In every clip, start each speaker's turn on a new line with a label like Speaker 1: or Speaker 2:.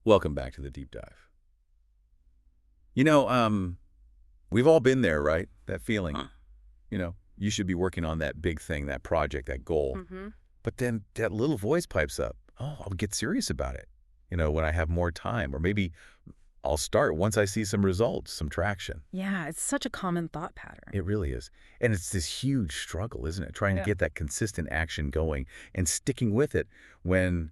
Speaker 1: Welcome back to the deep dive. You know, we've all been there, right? That feeling. You should be working on that big thing, that project, that goal. But then that little voice pipes up. Oh, I'll get serious about it, when I have more time. Or maybe I'll start once I see some results, some traction.
Speaker 2: Yeah, it's such a common thought pattern.
Speaker 1: It really is. And it's this huge struggle, isn't it? Trying to get that consistent action going and sticking with it when,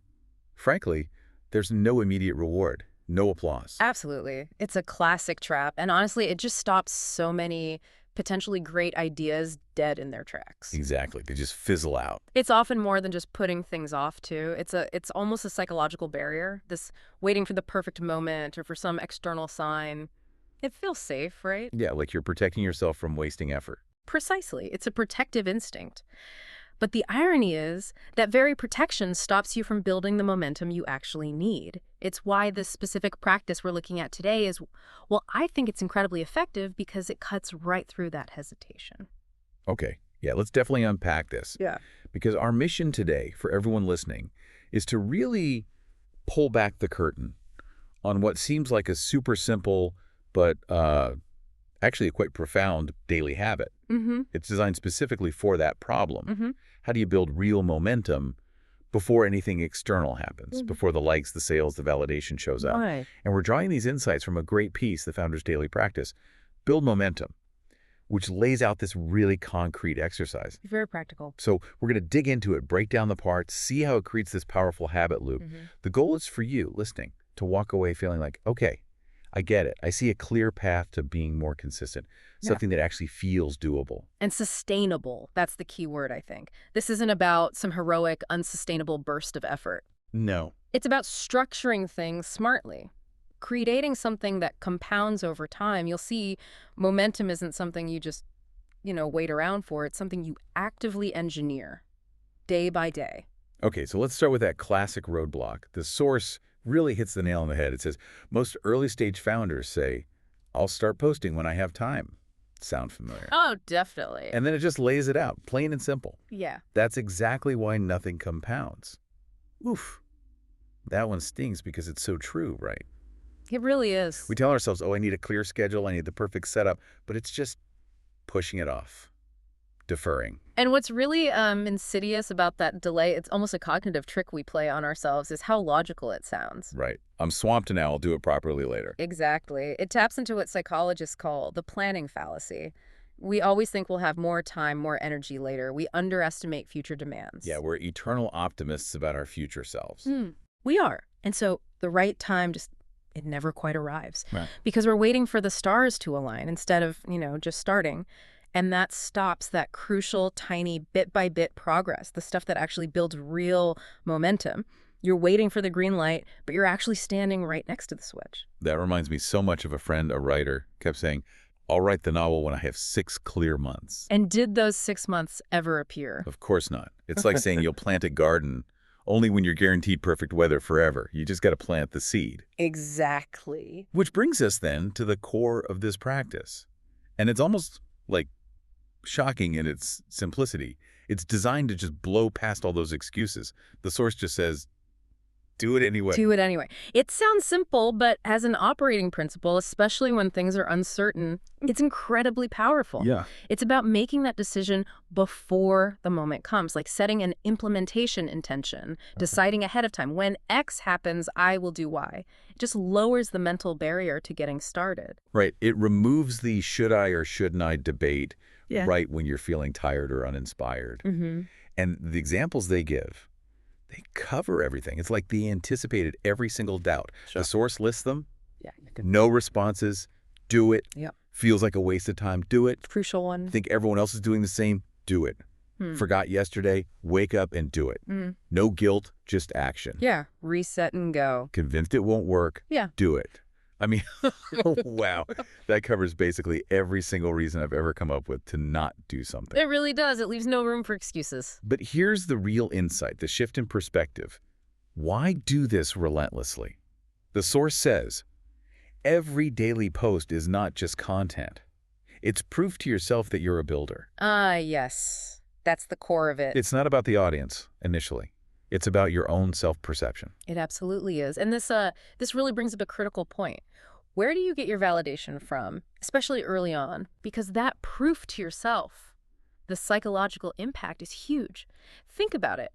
Speaker 1: frankly, there's no immediate reward, no applause.
Speaker 2: Absolutely. It's a classic trap. And honestly, it just stops so many potentially great ideas dead in their tracks.
Speaker 1: Exactly. They just fizzle out.
Speaker 2: It's often more than just putting things off, too. It's almost a psychological barrier, this waiting for the perfect moment or for some external sign. It feels safe, right?
Speaker 1: Yeah, like you're protecting yourself from wasting effort.
Speaker 2: Precisely. It's a protective instinct. But the irony is that very protection stops you from building the momentum you actually need. It's why this specific practice we're looking at today is, well, I think it's incredibly effective because it cuts right through that hesitation.
Speaker 1: Okay. Yeah, let's definitely unpack this.
Speaker 2: Yeah.
Speaker 1: Because our mission today, for everyone listening, is to really pull back the curtain on what seems like a super simple but actually a quite profound daily habit. It's designed specifically for that problem. How do you build real momentum before anything external happens, before the likes, the sales, the validation shows up?
Speaker 2: Right.
Speaker 1: And we're drawing these insights from a great piece, The Founder's Daily Practice, Build Momentum, which lays out this really concrete exercise.
Speaker 2: Very practical.
Speaker 1: So we're going to dig into it, break down the parts, see how it creates this powerful habit loop. The goal is for you, listening, to walk away feeling like, okay, I get it. I see a clear path to being more consistent, something that actually feels doable.
Speaker 2: And sustainable. That's the key word, I think. This isn't about some heroic, unsustainable burst of effort.
Speaker 1: No.
Speaker 2: It's about structuring things smartly, creating something that compounds over time. You'll see momentum isn't something you just, wait around for. It's something you actively engineer day by day.
Speaker 1: Okay, so let's start with that classic roadblock. The source really hits the nail on the head. It says, most early-stage founders say, I'll start posting when I have time. Sound familiar?
Speaker 2: Oh, definitely.
Speaker 1: And then it just lays it out, plain and simple.
Speaker 2: Yeah.
Speaker 1: That's exactly why nothing compounds. Oof. That one stings because it's so true, right?
Speaker 2: It really is.
Speaker 1: We tell ourselves, oh, I need a clear schedule, I need the perfect setup, but it's just pushing it off, deferring.
Speaker 2: And what's really insidious about that delay, it's almost a cognitive trick we play on ourselves, is how logical it sounds.
Speaker 1: Right. I'm swamped now. I'll do it properly later.
Speaker 2: Exactly. It taps into what psychologists call the planning fallacy. We always think we'll have more time, more energy later. We underestimate future demands.
Speaker 1: Yeah, we're eternal optimists about our future selves.
Speaker 2: We are. And so the right time it never quite arrives.
Speaker 1: Right.
Speaker 2: Because we're waiting for the stars to align instead of, just starting. And that stops that crucial, tiny, bit-by-bit progress, the stuff that actually builds real momentum. You're waiting for the green light, but you're actually standing right next to the switch.
Speaker 1: That reminds me so much of a friend, a writer, kept saying, I'll write the novel when I have 6 clear months.
Speaker 2: And did those 6 months ever appear?
Speaker 1: Of course not. It's like saying you'll plant a garden only when you're guaranteed perfect weather forever. You just got to plant the seed.
Speaker 2: Exactly.
Speaker 1: Which brings us then to the core of this practice. And it's almost like shocking in its simplicity. It's designed to just blow past all those excuses. The source just says, do it anyway.
Speaker 2: Do it anyway. It sounds simple, but as an operating principle, especially when things are uncertain, it's incredibly powerful.
Speaker 1: Yeah.
Speaker 2: It's about making that decision before the moment comes, like setting an implementation intention, deciding ahead of time, when X happens, I will do Y. It just lowers the mental barrier to getting started.
Speaker 1: Right. It removes the should I or shouldn't I debate right when you're feeling tired or uninspired. And the examples they give, they cover everything. It's like they anticipated every single doubt.
Speaker 2: Sure.
Speaker 1: The source lists them.
Speaker 2: Yeah.
Speaker 1: No responses. Do it.
Speaker 2: Yep.
Speaker 1: Feels like a waste of time. Do it.
Speaker 2: Crucial one.
Speaker 1: Think everyone else is doing the same. Do it. Forgot yesterday. Wake up and do it. No guilt, just action.
Speaker 2: Yeah. Reset and go.
Speaker 1: Convinced it won't work.
Speaker 2: Yeah.
Speaker 1: Do it. I mean, wow. That covers basically every single reason I've ever come up with to not do something.
Speaker 2: It really does. It leaves no room for excuses.
Speaker 1: But here's the real insight, the shift in perspective. Why do this relentlessly? The source says, every daily post is not just content. It's proof to yourself that you're a builder.
Speaker 2: Ah, yes. That's the core of it.
Speaker 1: It's not about the audience, initially. It's about your own self-perception.
Speaker 2: It absolutely is. And this really brings up a critical point. Where do you get your validation from, especially early on? Because that proof to yourself, the psychological impact is huge. Think about it.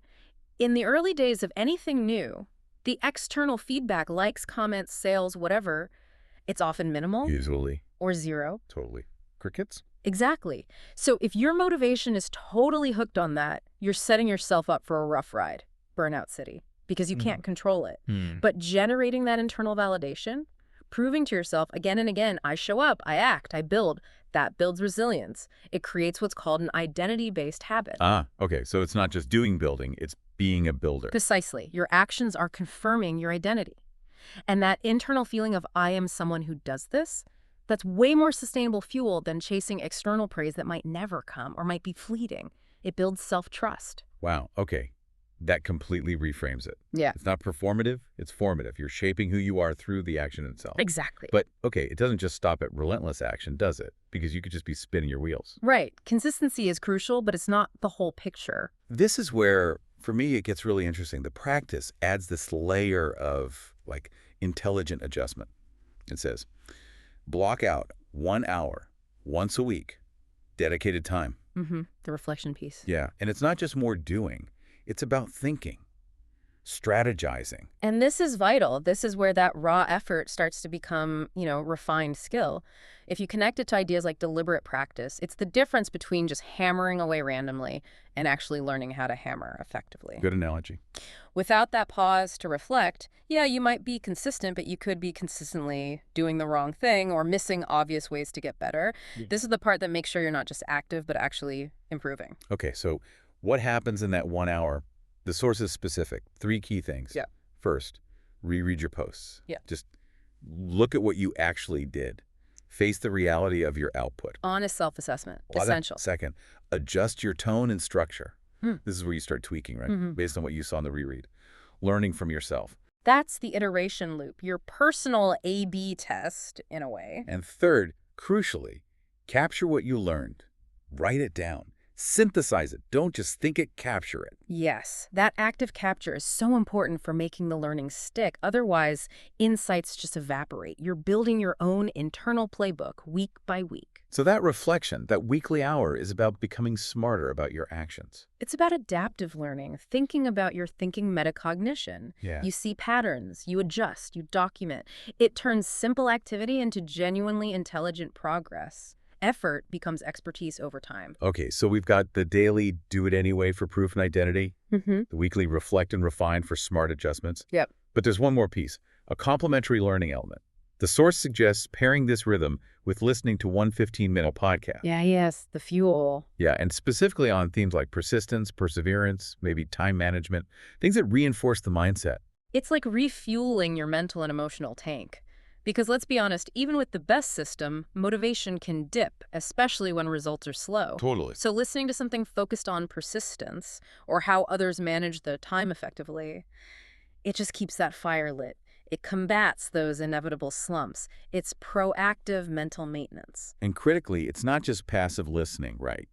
Speaker 2: In the early days of anything new, the external feedback, likes, comments, sales, whatever, it's often minimal
Speaker 1: Usually.
Speaker 2: or zero.
Speaker 1: Totally. Crickets?
Speaker 2: Exactly. So if your motivation is totally hooked on that, you're setting yourself up for a rough ride, burnout city, because you can't control it. But generating that internal validation, proving to yourself again and again, I show up, I act, I build, that builds resilience. It creates what's called an identity-based habit.
Speaker 1: Ah, okay. So it's not just doing building, it's being a builder.
Speaker 2: Precisely. Your actions are confirming your identity. And that internal feeling of I am someone who does this, that's way more sustainable fuel than chasing external praise that might never come or might be fleeting. It builds self-trust.
Speaker 1: Wow, okay. That completely reframes it.
Speaker 2: Yeah.
Speaker 1: It's not performative, it's formative. You're shaping who you are through the action itself.
Speaker 2: Exactly.
Speaker 1: But, okay, it doesn't just stop at relentless action, does it? Because you could just be spinning your wheels.
Speaker 2: Right. Consistency is crucial, but it's not the whole picture.
Speaker 1: This is where, for me, it gets really interesting. The practice adds this layer of, like, intelligent adjustment. It says, block out 1 hour, once a week, dedicated time.
Speaker 2: The reflection piece.
Speaker 1: Yeah, and it's not just more doing. It's about thinking, strategizing.
Speaker 2: And this is vital. This is where that raw effort starts to become, refined skill. If you connect it to ideas like deliberate practice, it's the difference between just hammering away randomly and actually learning how to hammer effectively.
Speaker 1: Good analogy.
Speaker 2: Without that pause to reflect, yeah, you might be consistent, but you could be consistently doing the wrong thing or missing obvious ways to get better.
Speaker 1: Yeah.
Speaker 2: This is the part that makes sure you're not just active, but actually improving.
Speaker 1: Okay, so what happens in that 1 hour? The source is specific. 3 key things.
Speaker 2: Yeah.
Speaker 1: First, reread your posts.
Speaker 2: Yeah.
Speaker 1: Just look at what you actually did. Face the reality of your output.
Speaker 2: Honest self-assessment.
Speaker 1: Well,
Speaker 2: Essential.
Speaker 1: Second, adjust your tone and structure.
Speaker 2: Hmm.
Speaker 1: This is where you start tweaking, right? Based on what you saw in the reread. Learning from yourself.
Speaker 2: That's the iteration loop, your personal A/B test, in a way.
Speaker 1: And third, crucially, capture what you learned. Write it down. Synthesize it. Don't just think it, capture it.
Speaker 2: Yes, that active capture is so important for making the learning stick. Otherwise, insights just evaporate. You're building your own internal playbook week by week.
Speaker 1: So that reflection, that weekly hour, is about becoming smarter about your actions.
Speaker 2: It's about adaptive learning, thinking about your thinking metacognition.
Speaker 1: Yeah.
Speaker 2: You see patterns, you adjust, you document. It turns simple activity into genuinely intelligent progress. Effort becomes expertise over time.
Speaker 1: Okay, so we've got the daily do it anyway for proof and identity,
Speaker 2: Mm-hmm.
Speaker 1: the weekly reflect and refine for smart adjustments.
Speaker 2: Yep.
Speaker 1: But there's one more piece, a complementary learning element. The source suggests pairing this rhythm with listening to one 15-minute podcast.
Speaker 2: Yes, the fuel.
Speaker 1: Yeah, and specifically on themes like persistence, perseverance, maybe time management, things that reinforce the mindset.
Speaker 2: It's like refueling your mental and emotional tank. Because let's be honest, even with the best system, motivation can dip, especially when results are slow.
Speaker 1: Totally.
Speaker 2: So listening to something focused on persistence or how others manage the time effectively, it just keeps that fire lit. It combats those inevitable slumps. It's proactive mental maintenance.
Speaker 1: And critically, it's not just passive listening, right?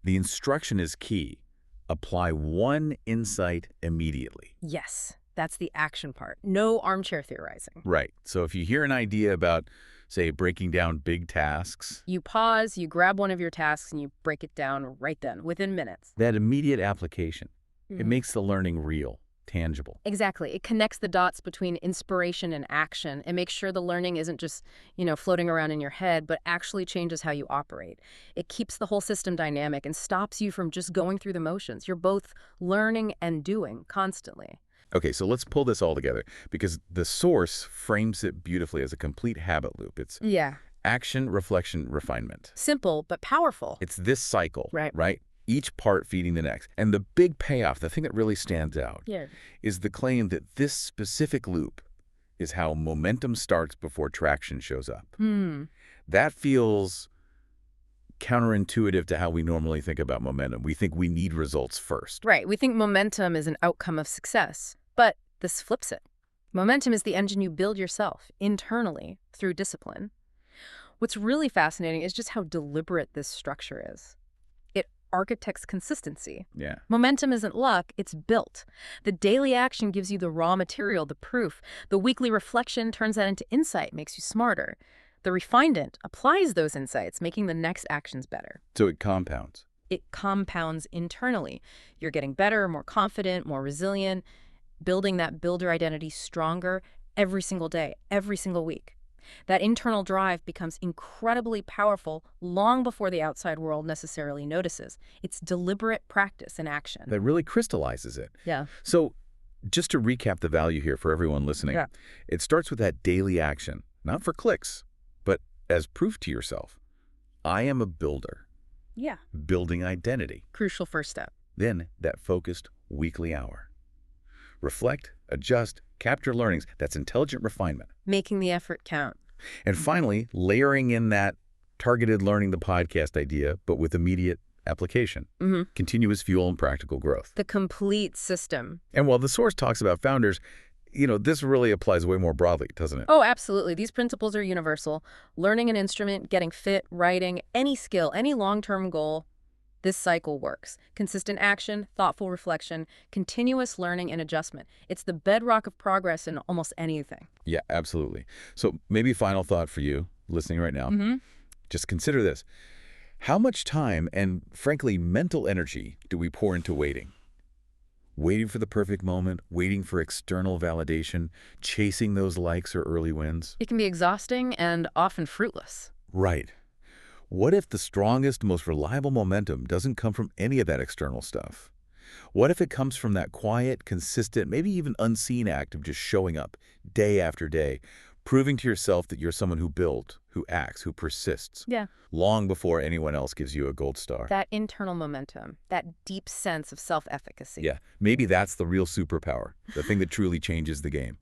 Speaker 1: The instruction is key. Apply one insight immediately.
Speaker 2: Yes, that's the action part. No armchair theorizing.
Speaker 1: Right. So if you hear an idea about, say, breaking down big tasks,
Speaker 2: You pause, you grab one of your tasks, and you break it down right then, within minutes.
Speaker 1: that immediate application, it
Speaker 2: Mhm.
Speaker 1: makes the learning real, tangible.
Speaker 2: Exactly. It connects the dots between inspiration and action. It makes sure the learning isn't just, floating around in your head, but actually changes how you operate. It keeps the whole system dynamic and stops you from just going through the motions. You're both learning and doing constantly.
Speaker 1: Okay, so let's pull this all together because the source frames it beautifully as a complete habit loop. It's
Speaker 2: Yeah.
Speaker 1: action, reflection, refinement.
Speaker 2: Simple, but powerful.
Speaker 1: It's this cycle,
Speaker 2: Right.
Speaker 1: Each part feeding the next. And the big payoff, the thing that really stands out,
Speaker 2: Yeah.
Speaker 1: is the claim that this specific loop is how momentum starts before traction shows up. That feels counterintuitive to how we normally think about momentum. We think we need results first.
Speaker 2: Right. We think momentum is an outcome of success, but this flips it. Momentum is the engine you build yourself internally through discipline. What's really fascinating is just how deliberate this structure is. It architects consistency.
Speaker 1: Yeah.
Speaker 2: Momentum isn't luck, it's built. The daily action gives you the raw material, the proof. The weekly reflection turns that into insight, makes you smarter. The refinement applies those insights, making the next actions better.
Speaker 1: So it compounds.
Speaker 2: It compounds internally. You're getting better, more confident, more resilient, building that builder identity stronger every single day, every single week. That internal drive becomes incredibly powerful long before the outside world necessarily notices. It's deliberate practice and action.
Speaker 1: That really crystallizes it.
Speaker 2: Yeah.
Speaker 1: So just to recap the value here for everyone listening,
Speaker 2: Yeah.
Speaker 1: it starts with that daily action, not for clicks, but as proof to yourself. I am a builder.
Speaker 2: Yeah.
Speaker 1: Building identity.
Speaker 2: Crucial first step.
Speaker 1: Then that focused weekly hour. Reflect, adjust, capture learnings. That's intelligent refinement.
Speaker 2: Making the effort count.
Speaker 1: And finally, layering in that targeted learning the podcast idea, but with immediate application. Continuous fuel and practical growth.
Speaker 2: The complete system.
Speaker 1: And while the source talks about founders, this really applies way more broadly, doesn't it?
Speaker 2: Oh, absolutely. These principles are universal. Learning an instrument, getting fit, writing, any skill, any long-term goal, this cycle works. Consistent action, thoughtful reflection, continuous learning and adjustment. It's the bedrock of progress in almost anything.
Speaker 1: Yeah, absolutely. So maybe final thought for you listening right now. Just consider this. How much time and, frankly, mental energy do we pour into waiting? Waiting for the perfect moment, waiting for external validation, chasing those likes or early wins?
Speaker 2: It can be exhausting and often fruitless.
Speaker 1: Right. What if the strongest, most reliable momentum doesn't come from any of that external stuff? What if it comes from that quiet, consistent, maybe even unseen act of just showing up day after day, proving to yourself that you're someone who builds, who acts, who persists,
Speaker 2: Yeah.
Speaker 1: long before anyone else gives you a gold star?
Speaker 2: That internal momentum, that deep sense of self-efficacy.
Speaker 1: Yeah, maybe that's the real superpower, the thing that truly changes the game.